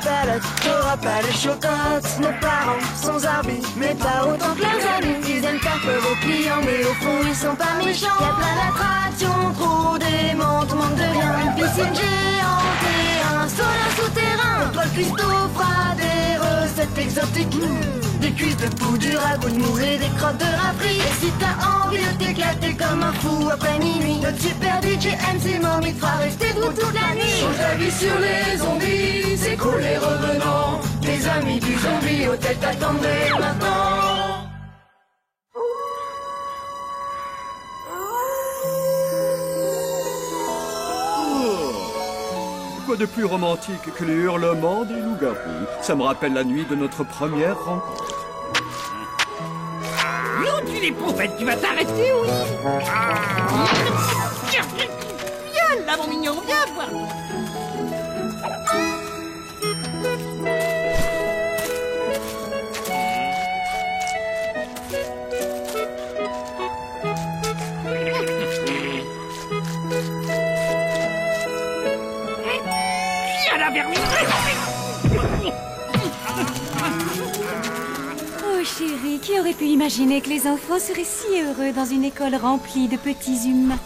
palottes, t'auras pas de chocotte. Nos parents sont zarbis, mais pas autant que leurs amis. Ils aiment faire peur aux clients, mais au fond ils sont pas méchants. Y'a plein d'attractions, trop démentes, manque de rien. Une piscine géante et un sauna souterrain. Toi le cuistot fera des recettes exotiques. Des cuisses de pou, du ragoût de moule et des crottes de rafri. Et si t'as envie de t'éclater comme un fou après minuit, notre super DJ MC Mom il te fera rester debout toute la nuit. Change la vie sur les zombies, c'est cool les revenants. Tes amis du zombie hôtel t'attendent dès maintenant. Quoi de plus romantique que les hurlements des loups-garous? Ça me rappelle la nuit de notre première rencontre. Non, tu les poufettes, tu vas t'arrêter, oui. Viens là, mon mignon, viens voir. Oh chérie, qui aurait pu imaginer que les enfants seraient si heureux dans une école remplie de petits humains?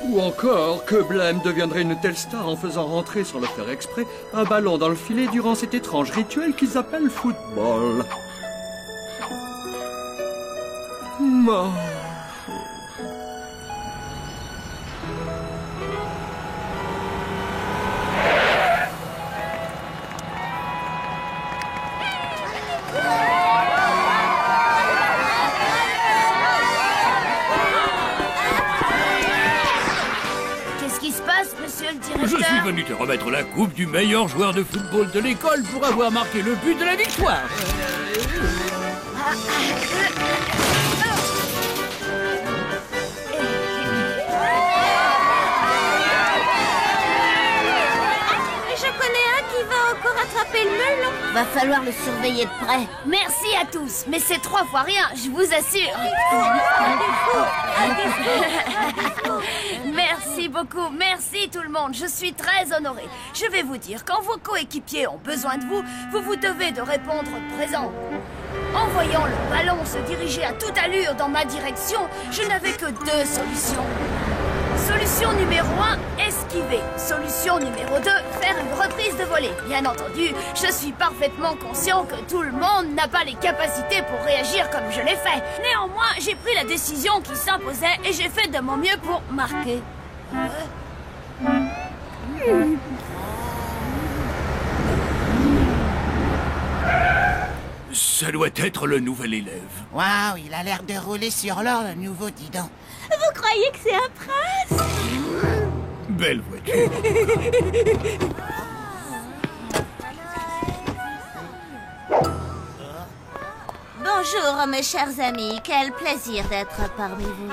Ou encore que Blême deviendrait une telle star en faisant rentrer, sans le faire exprès, un ballon dans le filet durant cet étrange rituel qu'ils appellent football. Oh. Je suis venu te remettre la coupe du meilleur joueur de football de l'école pour avoir marqué le but de la victoire. Je connais un qui va encore attraper le melon. Va falloir le surveiller de près. Merci à tous, mais c'est 3 fois rien, je vous assure. Merci beaucoup, merci tout le monde, je suis très honorée. Je vais vous dire, quand vos coéquipiers ont besoin de vous, vous vous devez de répondre présent. En voyant le ballon se diriger à toute allure dans ma direction, je n'avais que 2 solutions. Solution numéro 1, esquiver. Solution numéro 2, faire une reprise de volée. Bien entendu, je suis parfaitement conscient que tout le monde n'a pas les capacités pour réagir comme je l'ai fait. Néanmoins, j'ai pris la décision qui s'imposait et j'ai fait de mon mieux pour marquer. Ça doit être le nouvel élève. Waouh, il a l'air de rouler sur l'or, le nouveau Didon. Vous croyez que c'est un prince? Belle voiture. Bonjour mes chers amis, quel plaisir d'être parmi vous.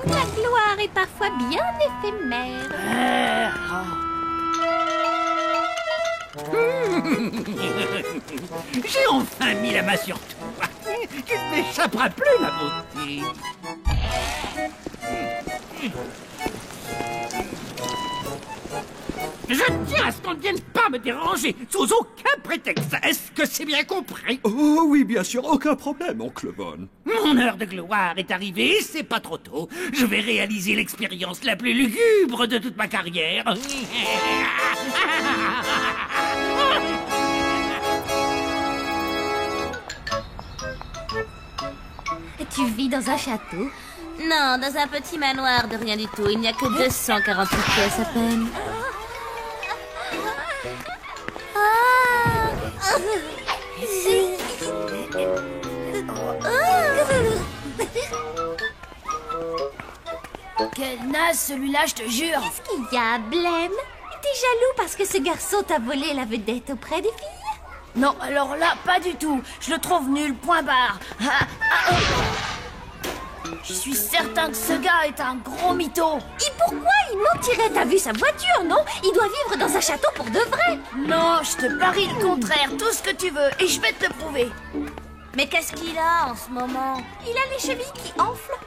La gloire est parfois bien éphémère. J'ai enfin mis la main sur toi. Tu ne m'échapperas plus, ma beauté. Je tiens à ce qu'on ne vienne pas me déranger sous aucun prétexte. Est-ce que c'est bien compris? Oh oui, bien sûr, aucun problème, oncle Von. Mon heure de gloire est arrivée, c'est pas trop tôt. Je vais réaliser l'expérience la plus lugubre de toute ma carrière. Tu vis dans un château? Non, dans un petit manoir de rien du tout. Il n'y a que 248 pièces à peine. Quel naze celui-là, je te jure. Qu'est-ce qu'il y a, Blême? T'es jaloux parce que ce garçon t'a volé la vedette auprès des filles? Non, alors là, pas du tout. Je le trouve nul, point barre. Je suis certain que ce gars est un gros mytho. Et pourquoi il mentirait? T'as vu sa voiture, non? Il doit vivre dans un château pour de vrai. Non, je te parie le contraire, tout ce que tu veux, et je vais te le prouver. Mais qu'est-ce qu'il a en ce moment? Il a les chevilles qui enflent.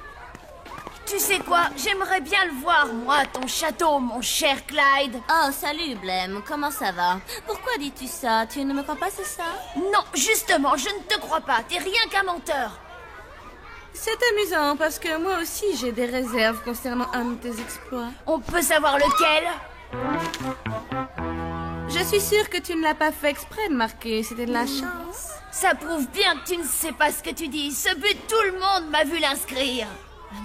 Tu sais quoi? J'aimerais bien le voir, moi, ton château, mon cher Clyde. Oh, salut, Blême. Comment ça va? Pourquoi dis-tu ça? Tu ne me crois pas, c'est ça? Non, justement, je ne te crois pas. T'es rien qu'un menteur. C'est amusant, parce que moi aussi, j'ai des réserves concernant un de tes exploits. On peut savoir lequel? Je suis sûre que tu ne l'as pas fait exprès de marquer, c'était de la chance. Ça prouve bien que tu ne sais pas ce que tu dis. Ce but, tout le monde m'a vu l'inscrire.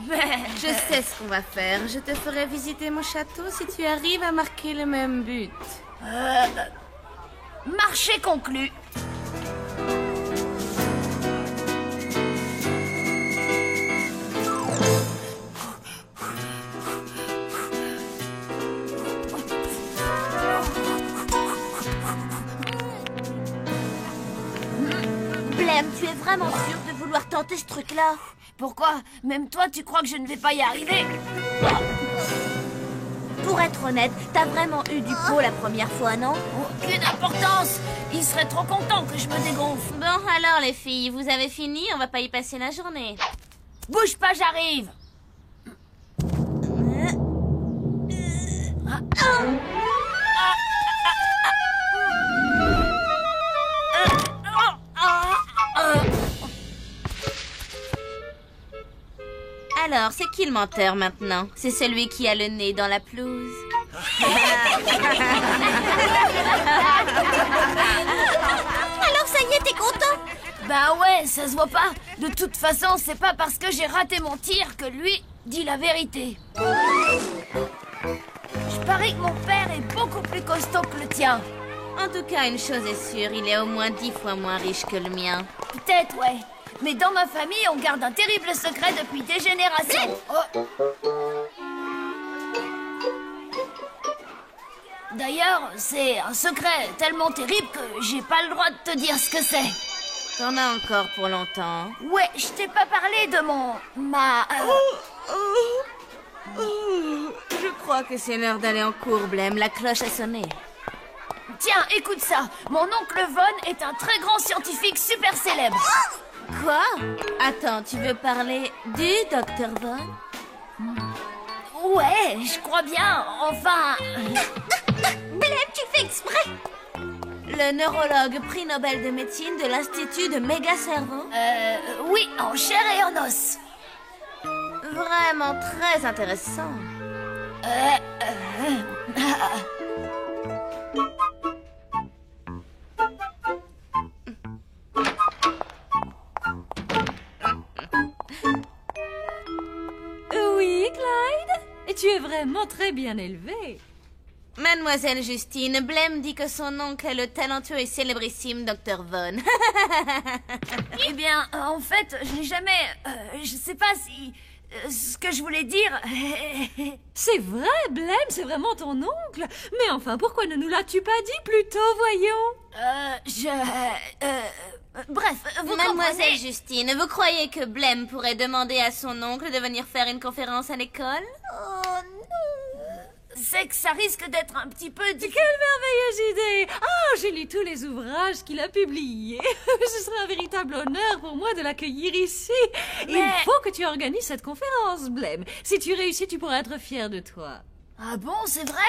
Mais... Je sais ce qu'on va faire. Je te ferai visiter mon château si tu arrives à marquer le même but. Marché conclu. Blême, tu es vraiment sûr de vouloir tenter ce truc-là? Pourquoi? Même toi, tu crois que je ne vais pas y arriver? Pour être honnête, t'as vraiment eu du pot la première fois, non? Aucune importance. Il serait trop content que je me dégonfle. Bon, alors les filles, vous avez fini? On va pas y passer la journée. Bouge pas, j'arrive. Alors, c'est qui le menteur maintenant? C'est celui qui a le nez dans la pelouse. Alors ça y est, t'es content? Bah ouais, ça se voit pas. De toute façon, c'est pas parce que j'ai raté mon tir que lui dit la vérité. Je parie que mon père est beaucoup plus costaud que le tien. En tout cas, une chose est sûre, il est au moins 10 fois moins riche que le mien. Peut-être, ouais. Mais dans ma famille, on garde un terrible secret depuis des générations. Oh. D'ailleurs, c'est un secret tellement terrible que j'ai pas le droit de te dire ce que c'est. T'en as encore pour longtemps. Ouais, je t'ai pas parlé de Je crois que c'est l'heure d'aller en cours, Blême. La cloche a sonné. Tiens, écoute ça. Mon oncle Von est un très grand scientifique super célèbre. Quoi? Attends, tu veux parler du Dr. Von? Ouais, je crois bien. Enfin... Blême, tu fais exprès? Le neurologue prix Nobel de médecine de l'Institut de Méga-Cerveau? Oui, en chair et en os. Vraiment très intéressant. Oui, Clyde? Et tu es vraiment très bien élevé. Mademoiselle Justine, Blême dit que son oncle est le talentueux et célébrissime Dr. Von. Eh bien, en fait, je n'ai jamais... je sais pas si... ce que je voulais dire... C'est vrai, Blême, c'est vraiment ton oncle. Mais enfin, pourquoi ne nous l'as-tu pas dit plus tôt, voyons? Bref, vous Mademoiselle comprenez... Justine, vous croyez que Blême pourrait demander à son oncle de venir faire une conférence à l'école? Oh non! C'est que ça risque d'être un petit peu... Quelle merveilleuse idée! Ah, j'ai lu tous les ouvrages qu'il a publiés. Ce serait un véritable honneur pour moi de l'accueillir ici. Mais... Il faut que tu organises cette conférence, Blême. Si tu réussis, tu pourras être fier de toi. Ah bon, c'est vrai?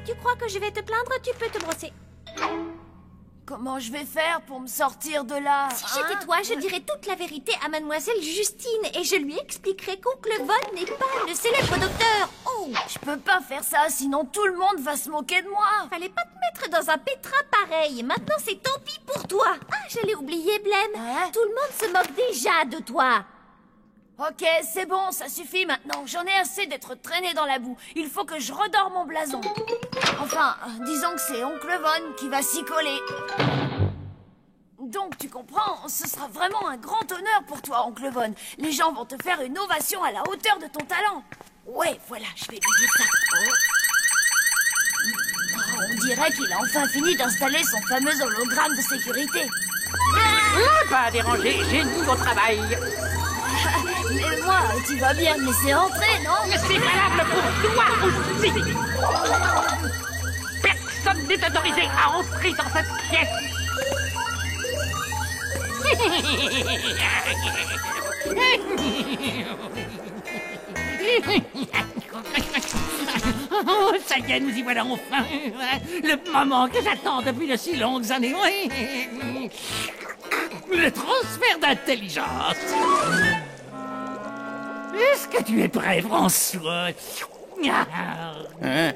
Tu crois que je vais te plaindre? Tu peux te brosser. Comment je vais faire pour me sortir de là? Si j'étais toi, je dirais toute la vérité à Mademoiselle Justine et je lui expliquerai qu'oncle Von n'est pas le célèbre docteur. Oh! Je peux pas faire ça, sinon tout le monde va se moquer de moi. Fallait pas te mettre dans un pétrin pareil. Maintenant, c'est tant pis pour toi. Ah, je l'ai oublié, Blême. Hein? Tout le monde se moque déjà de toi. Ok, c'est bon, ça suffit maintenant. J'en ai assez d'être traîné dans la boue. Il faut que je redore mon blason. Enfin, disons que c'est oncle Von qui va s'y coller. Donc, tu comprends, ce sera vraiment un grand honneur pour toi, oncle Von. Les gens vont te faire une ovation à la hauteur de ton talent. Ouais, voilà, je vais lui dire ça. On dirait qu'il a enfin fini d'installer son fameux hologramme de sécurité. Pas à déranger, j'ai mis au travail. Mais moi, tu vas bien me laisser entrer, non? C'est valable pour toi aussi. Personne n'est autorisé à entrer dans cette pièce. Oh, ça y est, nous y voilà enfin. Le moment que j'attends depuis de si longues années. Le transfert d'intelligence. Est-ce que tu es prêt, François? Hein?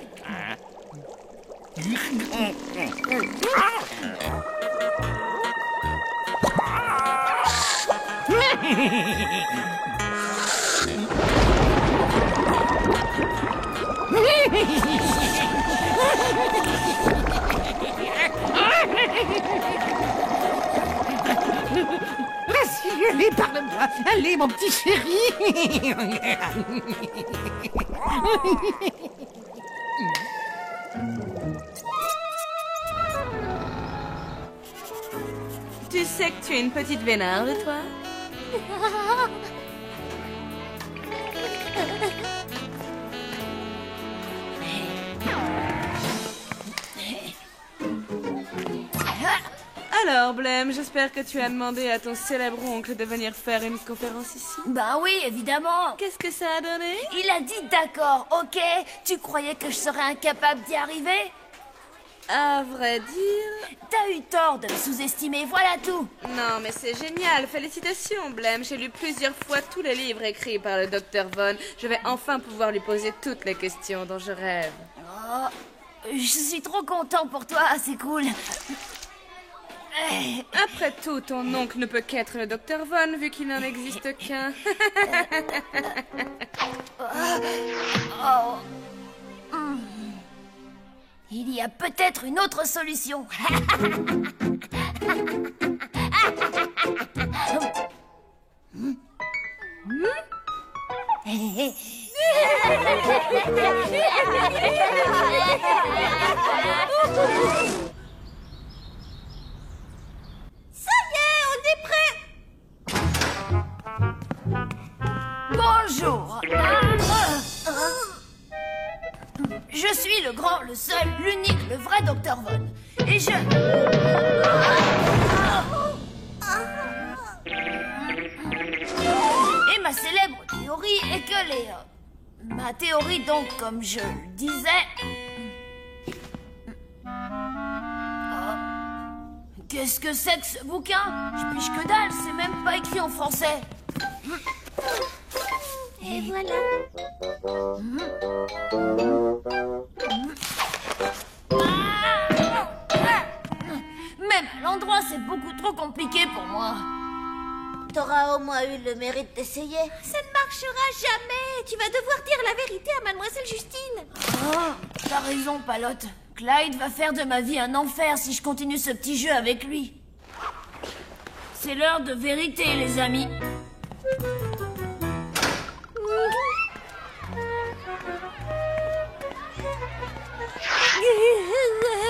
Allez, parle-moi. Allez, mon petit chéri. Tu sais que tu es une petite vénarde, toi? Alors, Blême, j'espère que tu as demandé à ton célèbre oncle de venir faire une conférence ici. Ben oui, évidemment. Qu'est-ce que ça a donné? Il a dit d'accord, ok? Tu croyais que je serais incapable d'y arriver? À vrai dire... T'as eu tort de me sous-estimer, voilà tout. Non, mais c'est génial. Félicitations, Blême. J'ai lu plusieurs fois tous les livres écrits par le Dr. Von. Je vais enfin pouvoir lui poser toutes les questions dont je rêve. Oh, je suis trop content pour toi, c'est cool. Après tout, ton oncle ne peut qu'être le Dr. Von, vu qu'il n'en existe qu'un. Il y a peut-être une autre solution. Bonjour. Je suis le grand, le seul, l'unique, le vrai Dr. Von. Et je... Et ma célèbre théorie est que les... Ma théorie donc, comme je le disais... Qu'est-ce que c'est que ce bouquin? Je piche que dalle, c'est même pas écrit en français. Et voilà. Même à l'endroit, c'est beaucoup trop compliqué pour moi. T'auras au moins eu le mérite d'essayer. Ça ne marchera jamais. Tu vas devoir dire la vérité à Mademoiselle Justine. Oh, t'as raison, Palotte. Clyde va faire de ma vie un enfer si je continue ce petit jeu avec lui. C'est l'heure de vérité, les amis.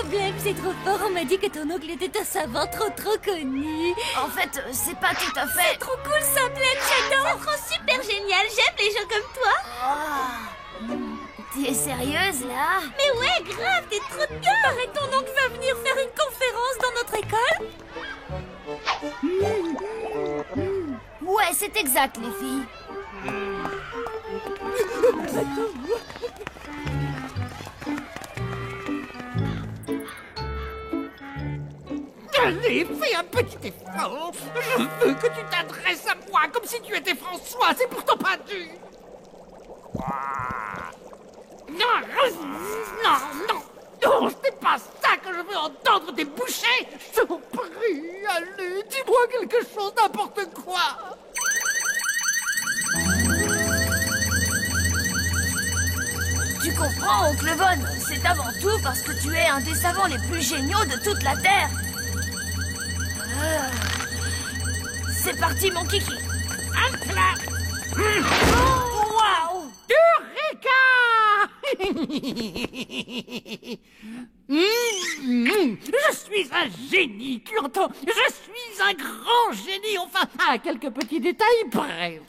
Blême, c'est trop fort. On m'a dit que ton oncle était un savant trop connu. En fait, c'est pas tout à fait... C'est trop cool ça, Blême, j'adore. C'est trop super génial. J'aime les gens comme toi. T'es sérieuse, là? Mais ouais, grave, t'es trop bien. Il paraît que ton oncle va venir faire une conférence dans notre école. Ouais, c'est exact, les filles. Allez, fais un petit effort. Je veux que tu t'adresses à moi comme si tu étais François. C'est pourtant pas dû. Non, non, non. Non, c'est pas ça que je veux entendre des bouchées. Je t'en prie, allez, dis-moi quelque chose, n'importe quoi. Tu comprends, oncle Von? C'est avant tout parce que tu es un des savants les plus géniaux de toute la Terre. C'est parti, mon kiki. Halte là. Waouh! Eureka! Je suis un génie, tu entends? Je suis un grand génie, enfin, à quelques petits détails près.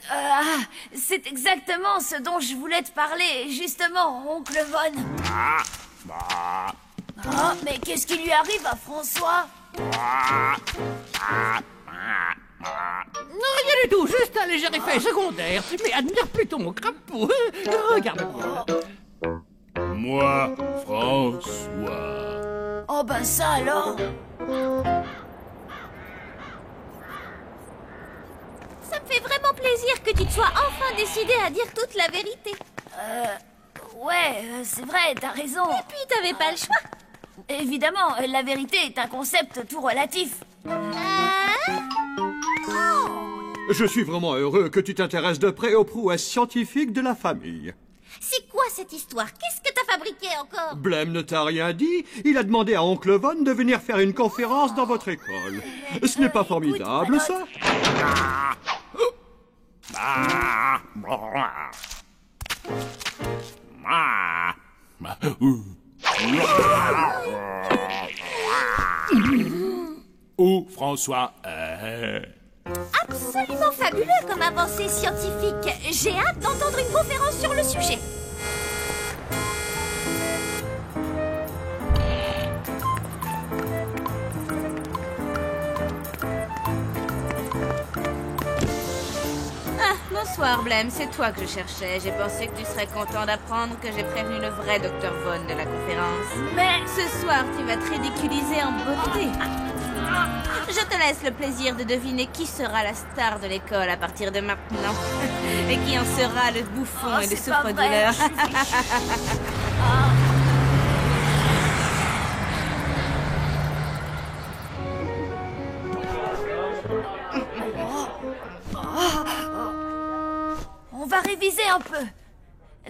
C'est exactement ce dont je voulais te parler, justement, oncle Von. Oh, mais qu'est-ce qui lui arrive à François? Non, rien du tout, juste un léger effet secondaire. Mais admire plutôt mon crapaud. Regarde-moi. Moi, François. Oh, ben ça alors. Ça me fait vraiment plaisir que tu te sois enfin décidé à dire toute la vérité. Ouais, c'est vrai, t'as raison. Et puis t'avais pas le choix. Évidemment, la vérité est un concept tout relatif. Je suis vraiment heureux que tu t'intéresses de près aux prouesses scientifiques de la famille. C'est quoi cette histoire? Qu'est-ce que t'as fabriqué encore? Blême ne t'a rien dit. Il a demandé à oncle Von de venir faire une conférence dans votre école. Ce n'est pas formidable, ça? Où François Absolument fabuleux comme avancée scientifique. J'ai hâte d'entendre une conférence sur le sujet. Bonsoir, Blême, c'est toi que je cherchais. J'ai pensé que tu serais content d'apprendre que j'ai prévenu le vrai Dr. Von de la conférence. Mais ce soir, tu vas te ridiculiser en beauté. Je te laisse le plaisir de deviner qui sera la star de l'école à partir de maintenant. Et qui en sera le bouffon et le souffre-douleur. On va réviser un peu.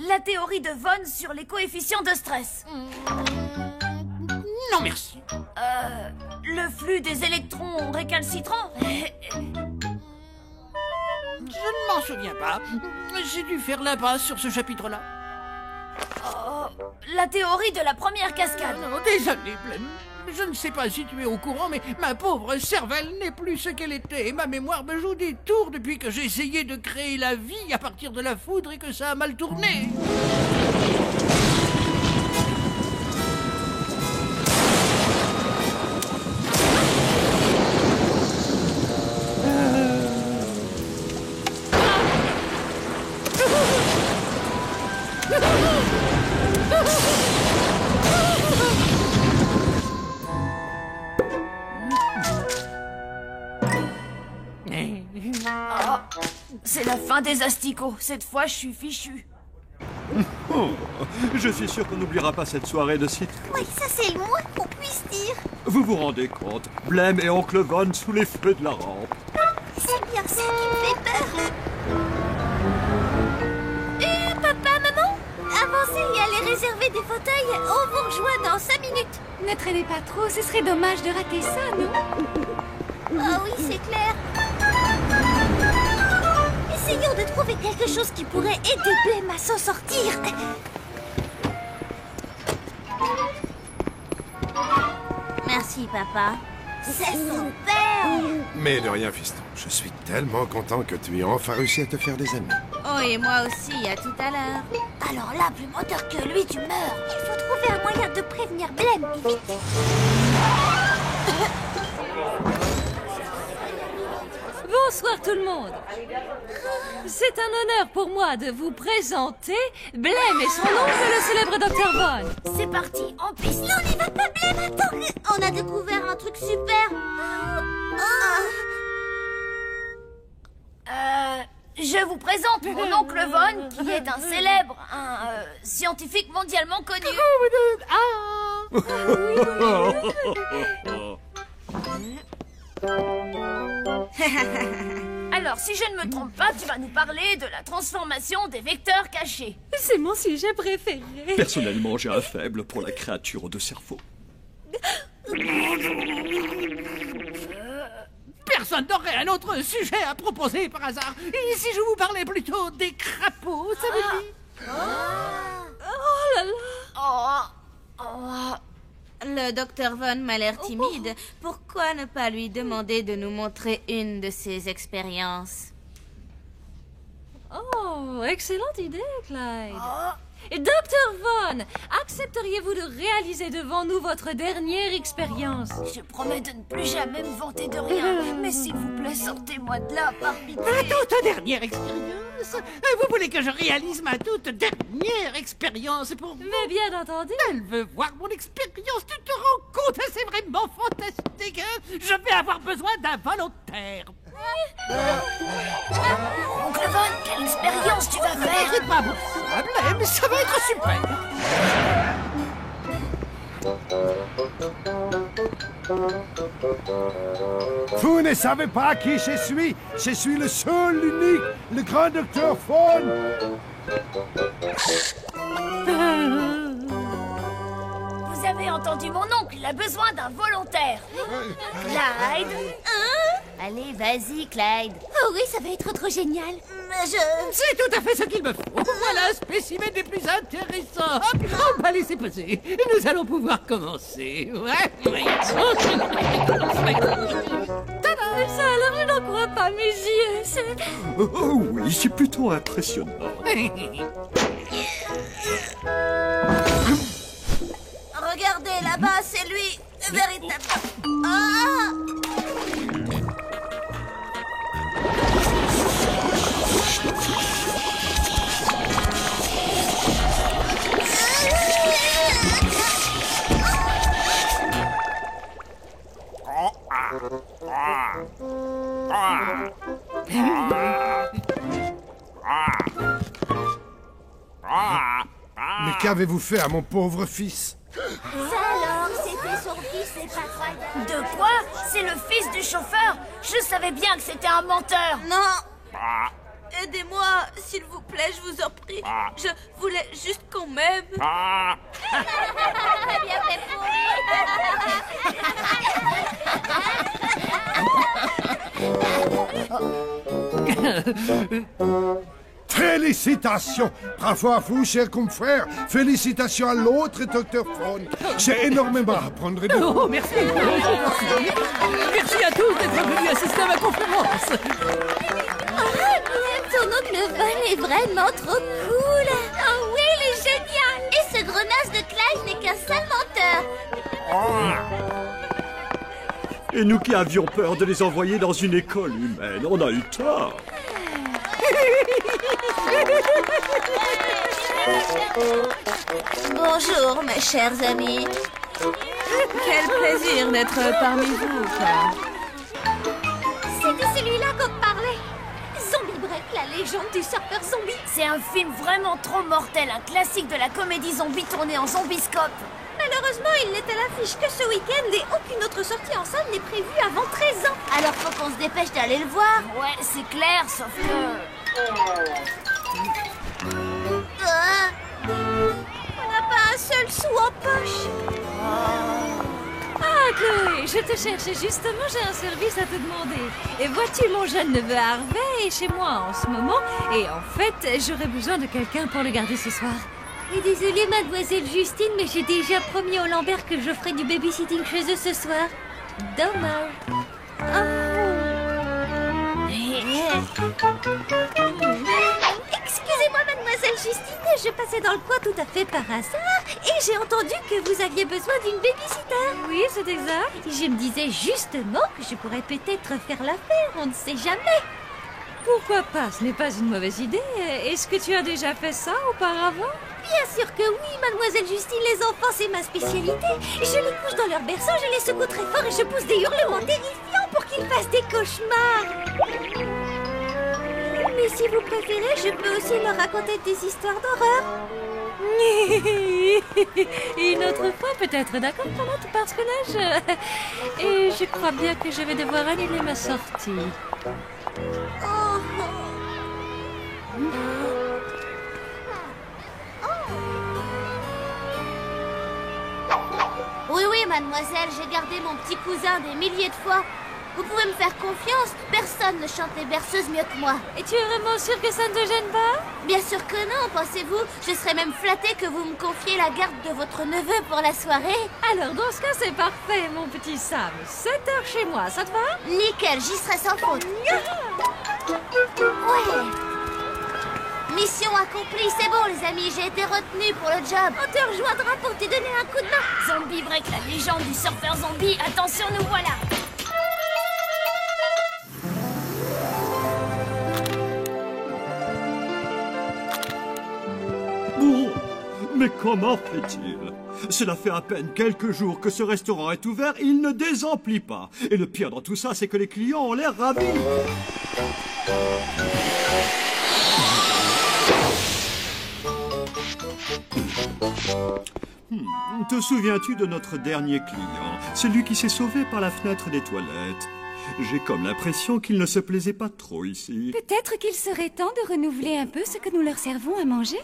La théorie de Von sur les coefficients de stress. Non, merci. Le flux des électrons récalcitrants. Je ne m'en souviens pas. J'ai dû faire l'impasse sur ce chapitre-là. La théorie de la première cascade. Non, désolé, Blême. Je ne sais pas si tu es au courant, mais ma pauvre cervelle n'est plus ce qu'elle était. Et ma mémoire me joue des tours depuis que j'ai essayé de créer la vie à partir de la foudre et que ça a mal tourné. C'est la fin des asticots. Cette fois, je suis fichu. Oh, je suis sûr qu'on n'oubliera pas cette soirée de citron. Oui, ça c'est le moins qu'on puisse dire. Vous vous rendez compte? Blême et oncle Von sous les feux de la rampe. C'est bien ça qui me fait peur. Papa, maman, avancez et allez réserver des fauteuils. On vous rejoint dans 5 minutes. Ne traînez pas trop, ce serait dommage de rater ça, non? Ah oui, c'est clair. Essayons de trouver quelque chose qui pourrait aider Blême à s'en sortir. Merci, papa. C'est super. Mais de rien, fiston. Je suis tellement content que tu aies enfin réussi à te faire des amis. Oh, et moi aussi, à tout à l'heure. Alors là, plus moteur que lui, tu meurs. Il faut trouver un moyen de prévenir Blême, et vite. Bonsoir tout le monde. C'est un honneur pour moi de vous présenter Blême et son oncle, le célèbre Dr. Von. C'est parti, en piste. Non, n'y va pas, Blême, attends. On a découvert un truc super. Je vous présente mon oncle Von, qui est un célèbre, un scientifique mondialement connu. Alors, si je ne me trompe pas, tu vas nous parler de la transformation des vecteurs cachés. C'est mon sujet préféré. Personnellement, j'ai un faible pour la créature de cerveau. Personne n'aurait un autre sujet à proposer par hasard. Et si je vous parlais plutôt des crapauds, ça vous dit? Oh là là. Le le docteur Von m'a l'air timide, pourquoi ne pas lui demander de nous montrer une de ses expériences? Oh, excellente idée, Clyde. Et Dr. Von, accepteriez-vous de réaliser devant nous votre dernière expérience? Je promets de ne plus jamais me vanter de rien. Mais s'il vous plaît, sortez-moi de là, par pitié. Ma toute dernière expérience? Vous voulez que je réalise ma toute dernière expérience pour vous? Mais bien entendu. Elle veut voir mon expérience, tu te rends compte? C'est vraiment fantastique, hein? Je vais avoir besoin d'un volontaire. Oncle Von, quelle expérience tu vas faire? C'est pas mon problème, ça va être super. Vous ne savez pas qui je suis? Je suis le seul, l'unique, le grand docteur Von. Vous avez entendu mon oncle, il a besoin d'un volontaire. Clyde? Allez, vas-y, Clyde. Oh oui, ça va être trop génial. C'est tout à fait ce qu'il me faut. Voilà un spécimen des plus intéressants. Hop, on va laisser passer. Nous allons pouvoir commencer. Ouais. Tada! Ça alors, je n'en crois pas mes yeux. Oh oui, c'est plutôt impressionnant. Regardez, là-bas, c'est lui, le véritable... Ah! Mais qu'avez-vous fait à mon pauvre fils? Ça alors, c'était son fils, c'est pas croyable. De quoi? C'est le fils du chauffeur? Je savais bien que c'était un menteur. Non. Aidez-moi, s'il vous plaît, je vous en prie. Je voulais juste qu'on m'aime. Bien fait pour Félicitations! Bravo à vous, chers confrères! Félicitations à l'autre docteur Von! J'ai énormément à apprendre de vous! Oh, merci. Merci à tous d'être venus assister à ma conférence. Ton oncle Von est vraiment trop cool! Oh oui, il est génial! Et ce grenasse de Clyde n'est qu'un sale menteur! Et nous qui avions peur de les envoyer dans une école humaine, on a eu tort. Bonjour, mes chers amis. Quel plaisir d'être parmi vous, Claire. C'était celui-là qu'on parlait. Zombie Break, la légende du surfeur zombie. C'est un film vraiment trop mortel, un classique de la comédie zombie tournée en zombiscope. Malheureusement, il n'est à l'affiche que ce week-end et aucune autre sortie en salle n'est prévue avant 13 ans. Alors faut qu'on se dépêche d'aller le voir. Ouais, c'est clair, sauf que... On n'a pas un seul sou en poche. Ah, Chloé, je te cherchais justement, j'ai un service à te demander. Et vois-tu, mon jeune neveu Harvey est chez moi en ce moment. Et en fait, j'aurais besoin de quelqu'un pour le garder ce soir. Et désolée, mademoiselle Justine, mais j'ai déjà promis au Lambert que je ferai du babysitting chez eux ce soir. Dommage. Excusez-moi, mademoiselle Justine, je passais dans le coin tout à fait par hasard et j'ai entendu que vous aviez besoin d'une babysitter. Oui, c'est exact. Je me disais justement que je pourrais peut-être faire l'affaire, on ne sait jamais. Pourquoi pas? Ce n'est pas une mauvaise idée. Est-ce que tu as déjà fait ça auparavant? Bien sûr que oui, mademoiselle Justine, les enfants, c'est ma spécialité. Je les couche dans leur berceau, je les secoue très fort et je pousse des hurlements terrifiants pour qu'ils fassent des cauchemars. Mais si vous préférez, je peux aussi leur raconter des histoires d'horreur. Une autre fois, peut-être, d'accord, pendant tout personnage. Et je crois bien que je vais devoir annuler ma sortie. Oui, oui, mademoiselle, j'ai gardé mon petit cousin des milliers de fois. Vous pouvez me faire confiance, personne ne chante les berceuses mieux que moi. Et tu es vraiment sûre que ça ne te gêne pas? Bien sûr que non, pensez-vous? Je serais même flattée que vous me confiez la garde de votre neveu pour la soirée. Alors, dans ce cas, c'est parfait, mon petit Sam. 7 heures chez moi, ça te va? Nickel, j'y serai sans faute. Ouais. Mission accomplie, c'est bon les amis, j'ai été retenue pour le job. On te rejoindra pour te donner un coup de main. Zombie Break, la légende du surfeur zombie, attention, nous voilà. Oh, mais comment fait-il? Cela fait à peine quelques jours que ce restaurant est ouvert et il ne désemplit pas. Et le pire dans tout ça, c'est que les clients ont l'air ravis. Te souviens-tu de notre dernier client? Celui qui s'est sauvé par la fenêtre des toilettes. J'ai comme l'impression qu'il ne se plaisait pas trop ici. Peut-être qu'il serait temps de renouveler un peu ce que nous leur servons à manger?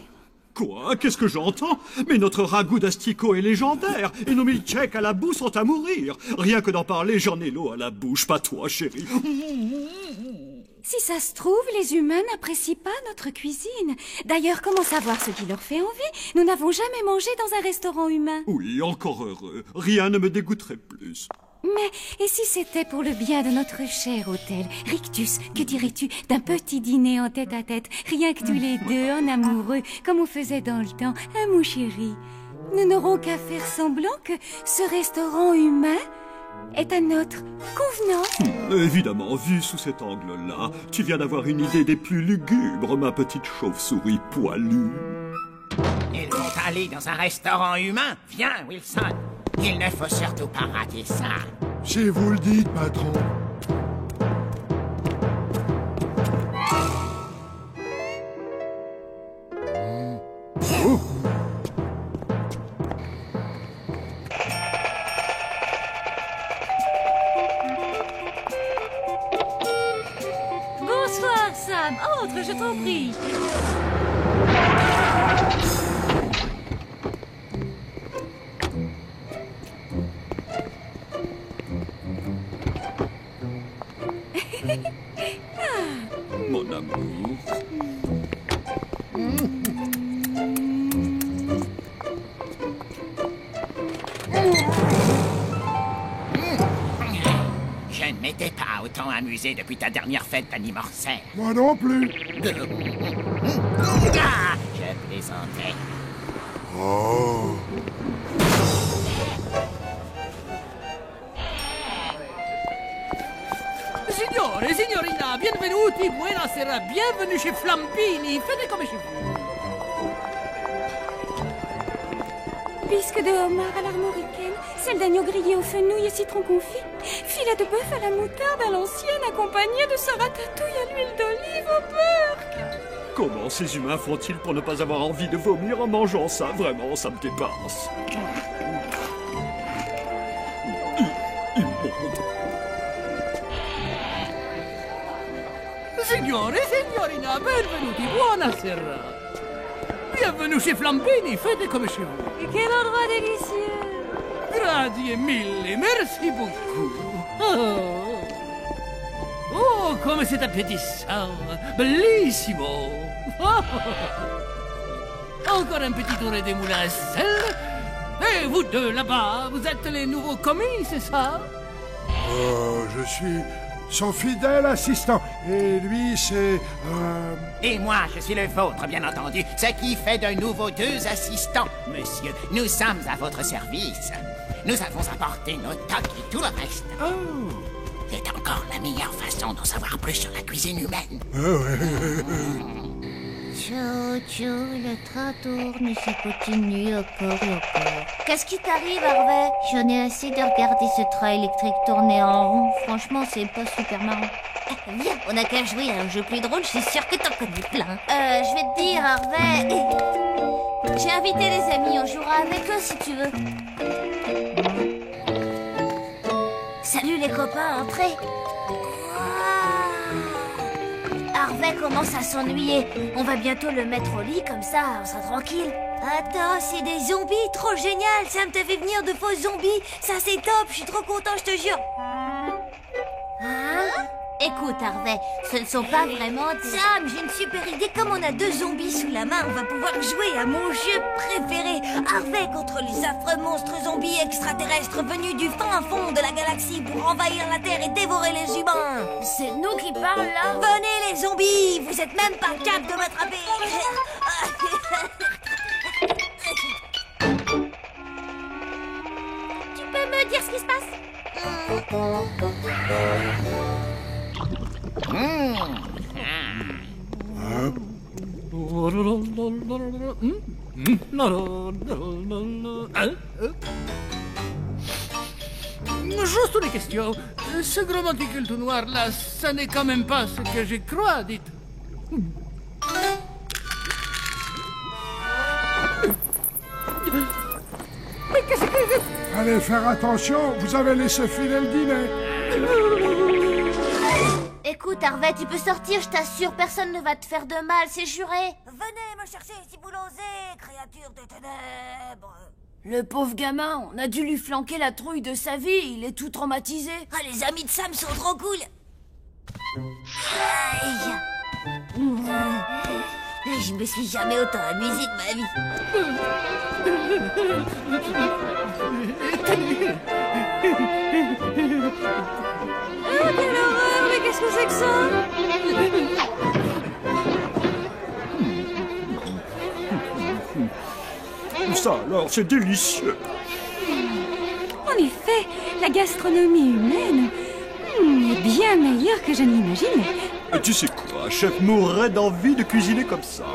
Quoi? Qu'est-ce que j'entends? Mais notre ragoût d'asticot est légendaire et nos milkshakes à la boue sont à mourir. Rien que d'en parler, j'en ai l'eau à la bouche, pas toi, chérie. Si ça se trouve, les humains n'apprécient pas notre cuisine. D'ailleurs, comment savoir ce qui leur fait envie? Nous n'avons jamais mangé dans un restaurant humain. Oui, encore heureux. Rien ne me dégoûterait plus. Mais, et si c'était pour le bien de notre cher hôtel? Rictus, que dirais-tu d'un petit dîner en tête-à-tête, rien que tous les deux, en amoureux, comme on faisait dans le temps, hein, mon chéri? Nous n'aurons qu'à faire semblant que ce restaurant humain est à notre convenance. Évidemment, vu sous cet angle-là, tu viens d'avoir une idée des plus lugubres, ma petite chauve-souris poilue. Ils vont aller dans un restaurant humain. Viens, Wilson. Il ne faut surtout pas rater ça. Si vous le dites, patron. Oh. Bonsoir, Sam. Entre, je t'en prie. Mon amour. Je ne m'étais pas autant amusé depuis ta dernière fête d'anniversaire. Moi non plus. Ah, je plaisantais. Oh. Signore, signorina, benvenuti, buonasera, bienvenue chez Flambini, faites comme chez vous. Bisque de homard à l'armoricaine, celle d'agneau grillé au fenouil et citron confit, filet de bœuf à la moutarde à l'ancienne accompagné de sa ratatouille à l'huile d'olive au beurre. Comment ces humains font-ils pour ne pas avoir envie de vomir en mangeant ça? Vraiment, ça me dépasse. Signore, signorina, benvenuti, buonasera. Bienvenue chez Flambini, faites comme chez vous. Quel endroit délicieux. Grazie mille, merci beaucoup. Oh, comme c'est appétissant, bellissimo. Encore un petit tour des moulins à sel. Et vous deux là-bas, vous êtes les nouveaux commis, c'est ça? Je suis son fidèle assistant. Et lui, c'est... Et moi, je suis le vôtre, bien entendu. Ce qui fait de nouveau 2 assistants. Monsieur, nous sommes à votre service. Nous avons apporté nos tocs et tout le reste. Oh. C'est encore la meilleure façon d'en savoir plus sur la cuisine humaine. Chou, le train tourne et ça continue encore et encore. Qu'est-ce qui t'arrive, Harvey? J'en ai assez de regarder ce train électrique tourner en rond. Franchement, c'est pas super marrant. Viens, on a qu'à jouer à un jeu plus drôle, je suis sûre que t'en connais plein. Je vais te dire, Harvey... J'ai invité des amis, on jouera avec eux si tu veux. Salut les copains, entrez. Harvey commence à s'ennuyer. On va bientôt le mettre au lit, comme ça, on sera tranquille. Attends, c'est des zombies, trop génial. Ça me t'a fait venir de faux zombies. Ça, c'est top, je suis trop content, je te jure. Hein? Écoute, Harvey, ce ne sont pas vraiment... Sam, j'ai une super idée. Comme on a 2 zombies sous la main, on va pouvoir jouer à mon jeu préféré. Harvey contre les affreux monstres zombies extraterrestres venus du fin fond de la galaxie pour envahir la Terre et dévorer les humains. C'est nous qui parlons là? Venez les zombies, vous êtes même pas capables de m'attraper. Tu peux me dire ce qui se passe? Juste une question. Ce gros monticule tout noir là, ça n'est quand même pas ce que je crois, dites. Mais qu'est-ce que... Allez faire attention, vous avez laissé filer le dîner. Écoute, Harvey, tu peux sortir, je t'assure, personne ne va te faire de mal, c'est juré. Venez me chercher si vous l'osez, créature des ténèbres. Le pauvre gamin, on a dû lui flanquer la trouille de sa vie, il est tout traumatisé. Ah, les amis de Sam sont trop cool. Aïe. Je me suis jamais autant amusé de ma vie. Oh, quelle horreur! Mais qu'est-ce que c'est que ça? Ça alors, c'est délicieux. En effet, la gastronomie humaine est bien meilleure que je ne l'imaginais. Tu sais quoi, chef mourrait d'envie de cuisiner comme ça.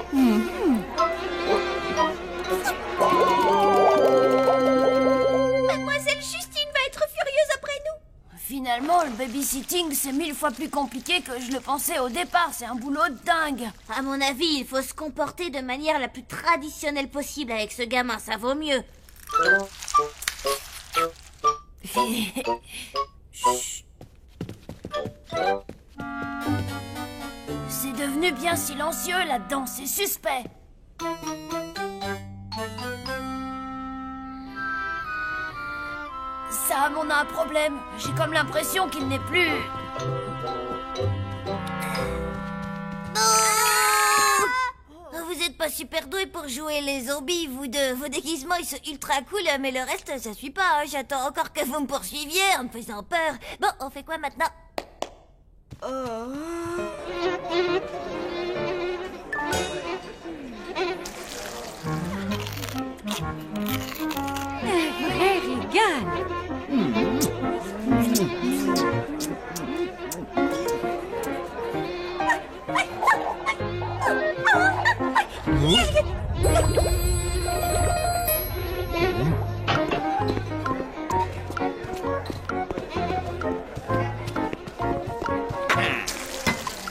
Mademoiselle Justine va être furieuse après nous. Finalement, le babysitting, c'est 1000 fois plus compliqué que je le pensais au départ. C'est un boulot de dingue. À mon avis, il faut se comporter de manière la plus traditionnelle possible avec ce gamin, ça vaut mieux. C'est devenu bien silencieux là-dedans, c'est suspect. Sam, on a un problème. J'ai comme l'impression qu'il n'est plus... Vous êtes pas super doués pour jouer les zombies, vous deux. Vos déguisements, ils sont ultra cool, mais le reste, ça suit pas. Hein. J'attends encore que vous me poursuiviez en me faisant peur. Bon, on fait quoi maintenant? Un vrai régal.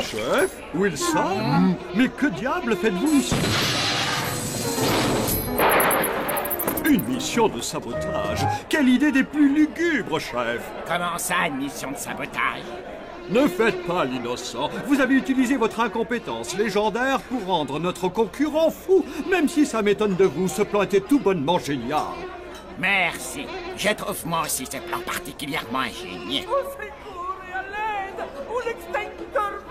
Chef, Wilson, mais que diable faites-vous ici? Une mission de sabotage. Quelle idée des plus lugubres, chef. Comment ça, une mission de sabotage? Ne faites pas l'innocent. Vous avez utilisé votre incompétence légendaire pour rendre notre concurrent fou. Même si ça m'étonne de vous, ce plan était tout bonnement génial. Merci. Je trouve moi aussi ce plan particulièrement ingénieux. Au secours et à l'aide! Ou l'extincteur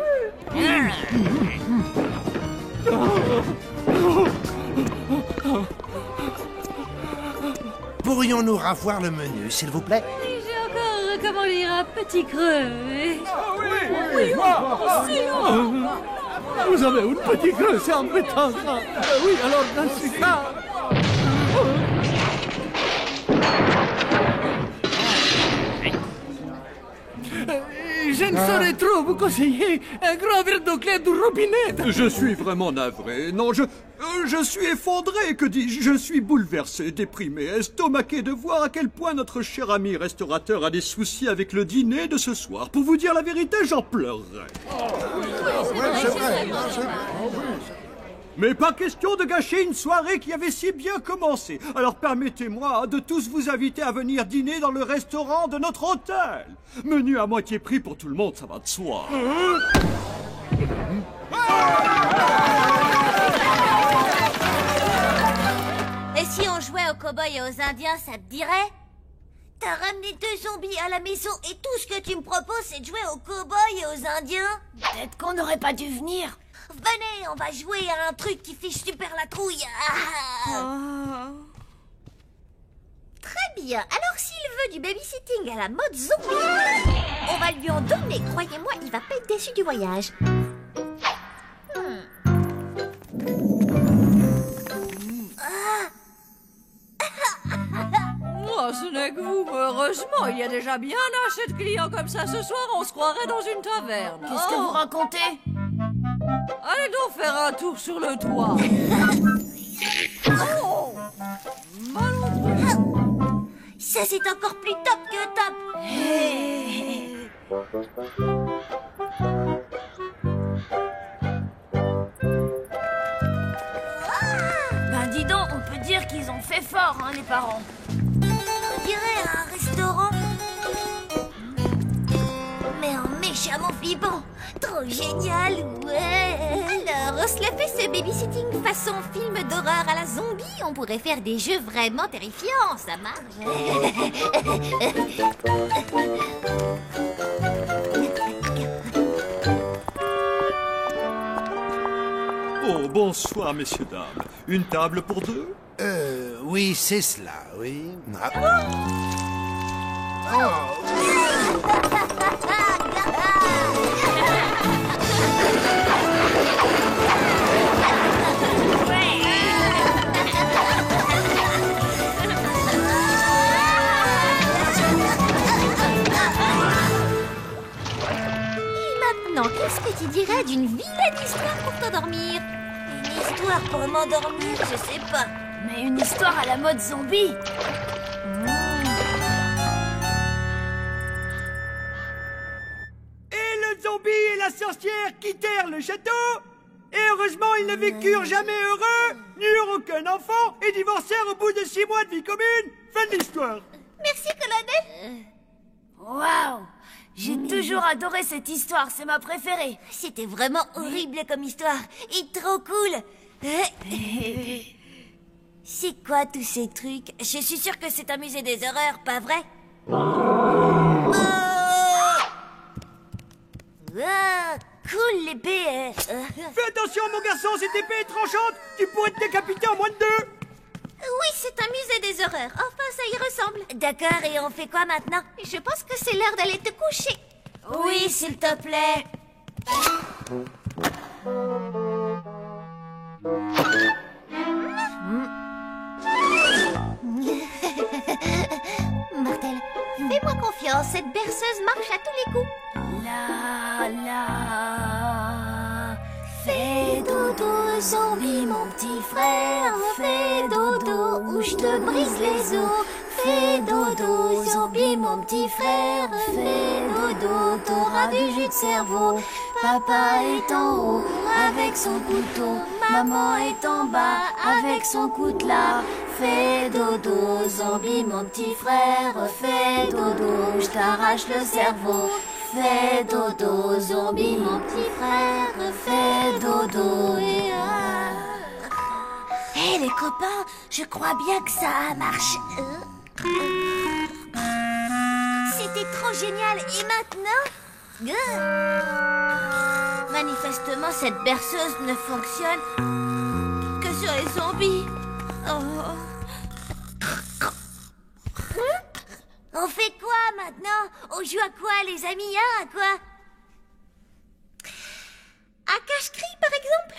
Pourrions-nous ravoir le menu, s'il vous plaît? J'ai encore, comment dire, un petit creux. Oui, vous avez un petit creux, c'est embêtant ça. Oui, alors dans ce cas... Je ne saurais trop vous conseiller un grand verre d'eau claire du robinet. Je suis vraiment navré. Non, je suis effondré, que dis-je. Je suis bouleversé, déprimé, estomaqué de voir à quel point notre cher ami restaurateur a des soucis avec le dîner de ce soir. Pour vous dire la vérité, j'en pleurerais. C'est vrai. Mais pas question de gâcher une soirée qui avait si bien commencé. Alors permettez-moi de tous vous inviter à venir dîner dans le restaurant de notre hôtel. Menu à moitié prix pour tout le monde, ça va de soi. Et si on jouait aux cow-boys et aux indiens, ça te dirait? T'as ramené 2 zombies à la maison et tout ce que tu me proposes, c'est de jouer aux cow-boys et aux indiens? Peut-être qu'on n'aurait pas dû venir. Venez, on va jouer à un truc qui fait super la trouille. Très bien. Alors s'il veut du babysitting à la mode zombie, on va lui en donner. Croyez-moi, il va pas être déçu du voyage. Oh, ce n'est que vous. Heureusement, il y a déjà bien assez de clients comme ça ce soir. On se croirait dans une taverne. Qu'est-ce que vous racontez? Allez donc faire un tour sur le toit. Oh, ça, c'est encore plus top que top. Ben dis donc, on peut dire qu'ils ont fait fort, hein, les parents. On dirait un restaurant. Mais en méchamment flippant. Trop génial, ouais. Alors, on se la fait ce babysitting façon film d'horreur à la zombie. On pourrait faire des jeux vraiment terrifiants, ça marche. Oh, bonsoir, messieurs, dames. Une table pour 2? Oui, c'est cela, oui. Ah. Maintenant, qu'est-ce que tu dirais d'une vilaine histoire pour t'endormir? Une histoire pour m'endormir, je sais pas. Mais une histoire à la mode zombie. Et le zombie et la sorcière quittèrent le château. Et heureusement, ils ne vécurent jamais heureux, n'eurent aucun enfant et divorcèrent au bout de 6 mois de vie commune. Fin de l'histoire. Merci, colonel. Waouh! J'ai toujours adoré cette histoire, c'est ma préférée. C'était vraiment horrible comme histoire et trop cool. C'est quoi tous ces trucs? Je suis sûre que c'est un musée des horreurs, pas vrai? Cool l'épée. Fais attention mon garçon, cette épée est tranchante. Tu pourrais te décapiter en moins de 2. Oui, c'est un musée des horreurs. Enfin, ça y ressemble. D'accord, et on fait quoi maintenant? Je pense que c'est l'heure d'aller te coucher. Oui, s'il te plaît. Martel, fais-moi confiance. Cette berceuse marche à tous les coups. La. Fais dodo, zombie, mon petit frère. Fais dodo, ou je te brise les os. Fais dodo, zombie, mon petit frère. Fais dodo, t'auras du jus de cerveau. Papa est en haut avec son couteau. Maman est en bas avec son coutelas. Fais dodo, zombie, mon petit frère. Fais dodo, je t'arrache le cerveau. Fais dodo, zombie, mon petit frère. Fais dodo et Hé les copains, je crois bien que ça a marché. C'était trop génial. Et maintenant manifestement, cette berceuse ne fonctionne que sur les zombies. On fait quoi maintenant? On joue à quoi, les amis, hein? À quoi? À cache-cri, par exemple?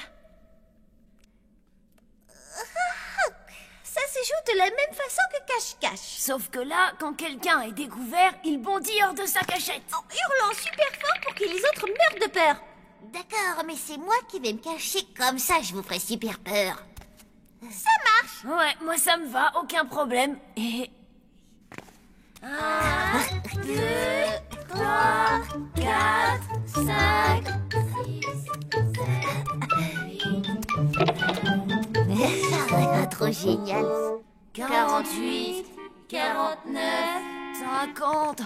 Ça se joue de la même façon que cache-cache. Sauf que là, quand quelqu'un est découvert, il bondit hors de sa cachette. En hurlant super fort pour que les autres meurent de peur. D'accord, mais c'est moi qui vais me cacher. Comme ça, je vous ferai super peur. Ça marche. Ouais, moi ça me va, aucun problème. Et... 1, 2, 3, 4, 5, 6, 7, trop génial. 48, 49, 50...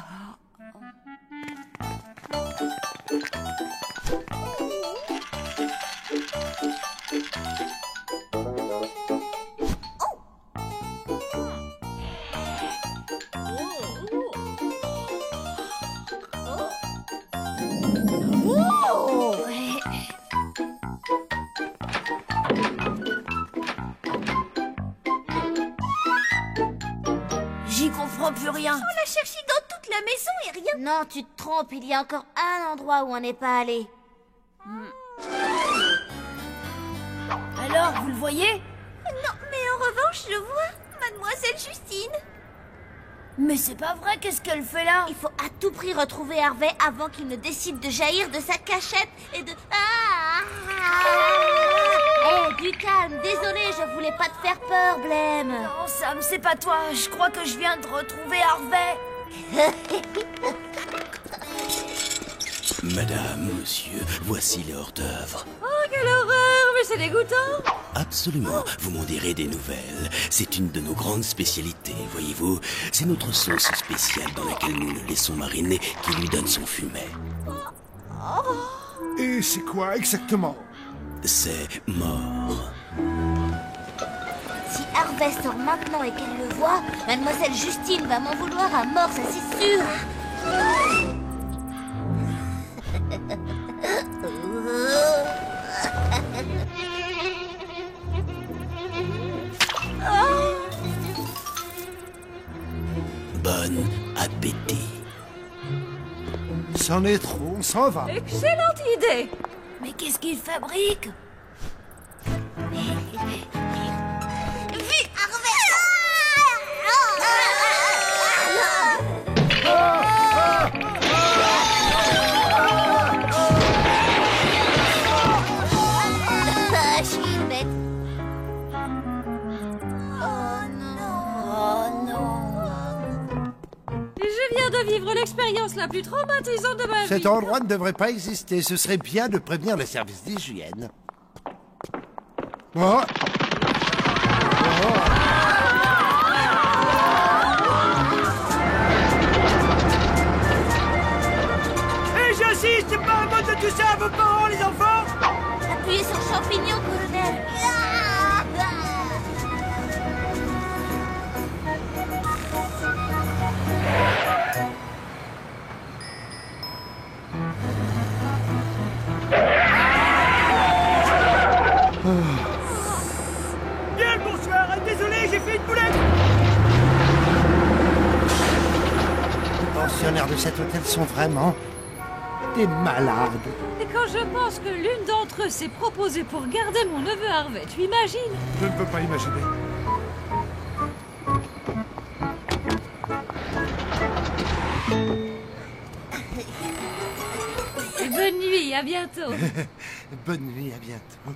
comprends plus rien. On l'a cherché dans toute la maison et rien. Non, tu te trompes, il y a encore un endroit où on n'est pas allé. Alors, vous le voyez? Non, mais en revanche, je vois Mademoiselle Justine. Mais c'est pas vrai, qu'est-ce qu'elle fait là? Il faut à tout prix retrouver Harvey avant qu'il ne décide de jaillir de sa cachette et de... Du calme, désolé, je voulais pas te faire peur, Blême. Non, Sam, c'est pas toi, je crois que je viens de retrouver Harvey. Madame, monsieur, voici les hors-d'œuvre. Oh, quelle horreur, mais c'est dégoûtant. Absolument, vous m'en direz des nouvelles. C'est une de nos grandes spécialités, voyez-vous. C'est notre sauce spéciale dans laquelle nous le laissons mariner qui lui donne son fumet. Et c'est quoi exactement? C'est mort. Si Harvey sort maintenant et qu'elle le voit, Mademoiselle Justine va m'en vouloir à mort, ça c'est sûr. Bon appétit. C'en est trop, on s'en va. Excellente idée. Mais qu'est-ce qu'il fabrique? Vivre l'expérience la plus traumatisante de ma vie. Cet endroit ne devrait pas exister. Ce serait bien de prévenir le service d'hygiène. Oh. Et j'insiste, pas un mot de tout ça à vos parents, les enfants. Appuyez sur champignon, colonel. Bien le bonsoir, désolé, j'ai fait une boulette. Les pensionnaires de cet hôtel sont vraiment des malades. Et quand je pense que l'une d'entre eux s'est proposée pour garder mon neveu Harvey, tu imagines? Je ne peux pas imaginer. Bonne nuit, à bientôt. Bonne nuit, à bientôt.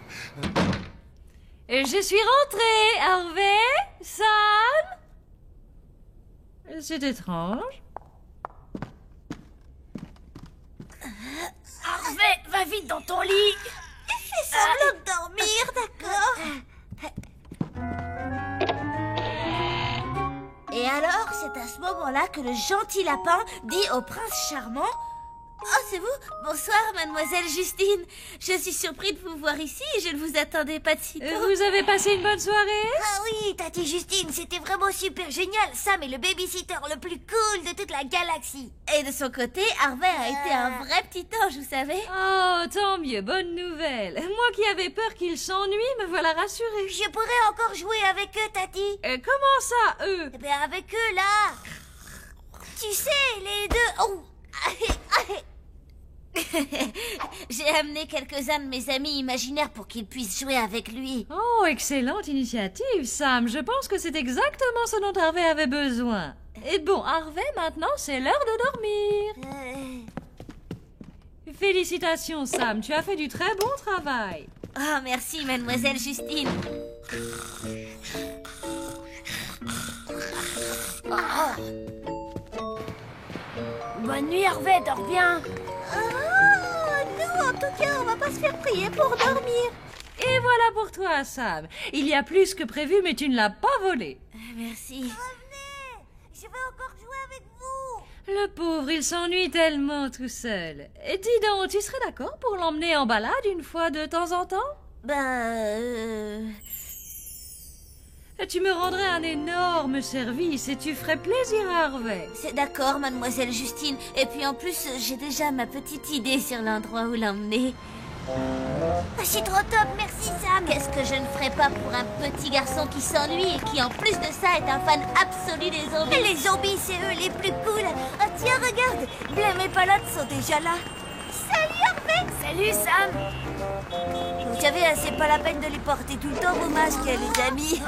Et je suis rentrée, Harvey, Sam. C'est étrange. Harvey, va vite dans ton lit. Fais semblant de dormir, d'accord? Et alors, c'est à ce moment-là que le gentil lapin dit au prince charmant... Oh, c'est vous? Bonsoir, Mademoiselle Justine. Je suis surpris de vous voir ici et je ne vous attendais pas de si tôt. Vous avez passé une bonne soirée? Ah oui, Tati Justine, c'était vraiment super génial. Sam est le babysitter le plus cool de toute la galaxie. Et de son côté, Harvey a été un vrai petit ange, vous savez. Oh, tant mieux, bonne nouvelle. Moi qui avais peur qu'il s'ennuie, me voilà rassurée. Je pourrais encore jouer avec eux, Tati. Comment ça, eux? Eh bien, avec eux, là. Tu sais, les deux... Oh. J'ai amené quelques-uns de mes amis imaginaires pour qu'ils puissent jouer avec lui. Oh, excellente initiative, Sam. Je pense que c'est exactement ce dont Harvey avait besoin. Et bon, Harvey, maintenant, c'est l'heure de dormir. Félicitations, Sam. Tu as fait du très bon travail. Oh, merci, Mademoiselle Justine. Bonne nuit, Harvey, dors bien. Nous, en tout cas, on va pas se faire prier pour dormir. Et voilà pour toi, Sam. Il y a plus que prévu, mais tu ne l'as pas volé. Merci. Revenez, je veux encore jouer avec vous. Le pauvre, il s'ennuie tellement tout seul. Et dis donc, tu serais d'accord pour l'emmener en balade une fois de temps en temps? Tu me rendrais un énorme service et tu ferais plaisir à Harvey. C'est d'accord, Mademoiselle Justine. Et puis en plus, j'ai déjà ma petite idée sur l'endroit où l'emmener. Ah, c'est trop top, merci Sam. Qu'est-ce que je ne ferais pas pour un petit garçon qui s'ennuie et qui en plus de ça est un fan absolu des zombies. Et les zombies, c'est eux les plus cool. Ah tiens, regarde, Blême et Palade sont déjà là. Salut Harvey. Salut Sam. Vous savez, c'est pas la peine de les porter tout le temps vos masques, les amis.